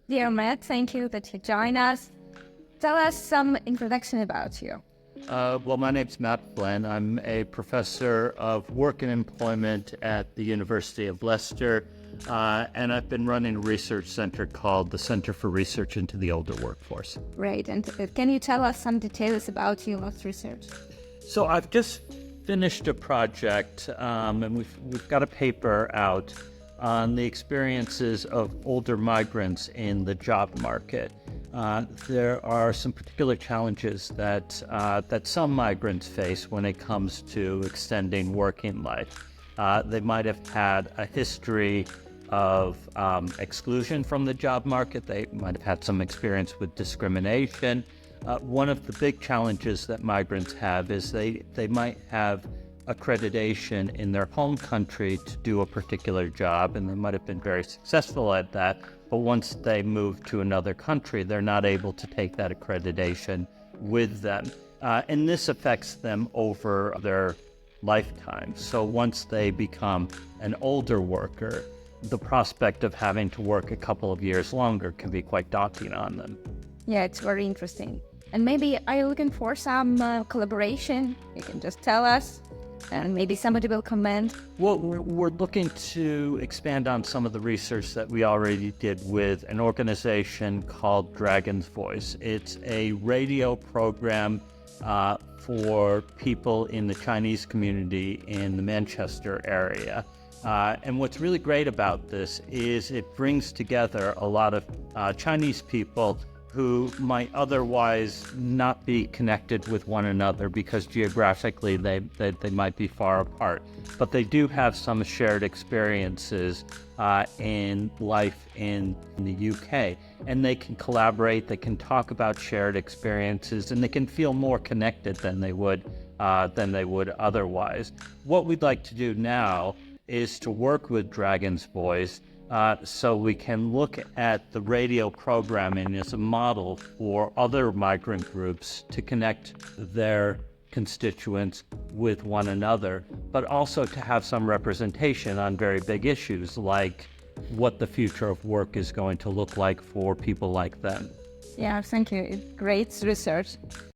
Dear Matt, thank you that you joined us. Tell us some introduction about you. Well, my name's Matt Flynn. I'm a professor of work and employment at the University of Leicester, and I've been running a research center called the Center for Research into the Older Workforce. Great, and can you tell us some details about your last research? So I've just finished a project, and we've got a paper out on the experiences of older migrants in the job market. There are some particular challenges that some migrants face when it comes to extending working life. They might have had a history of exclusion from the job market. They might have had some experience with discrimination. One of the big challenges that migrants have is they might have accreditation in their home country to do a particular job, and they might have been very successful at that, but once they move to another country, they're not able to take that accreditation with them. And this affects them over their lifetime. So once they become an older worker, the prospect of having to work a couple of years longer can be quite daunting on them. Yeah, it's very interesting. And maybe are you looking for some collaboration? You can just tell us, and maybe somebody will comment. Well, we're looking to expand on some of the research that we already did with an organization called Dragon's Voice. It's a radio program for people in the Chinese community in the Manchester area. And what's really great about this is it brings together a lot of Chinese people who might otherwise not be connected with one another because geographically they might be far apart. But they do have some shared experiences in life in the UK. And they can collaborate, they can talk about shared experiences, and they can feel more connected than they would otherwise. What we'd like to do now is to work with Dragon's Voice so we can look at the radio programming as a model for other migrant groups to connect their constituents with one another, but also to have some representation on very big issues like what the future of work is going to look like for people like them. Yeah, thank you. Great research.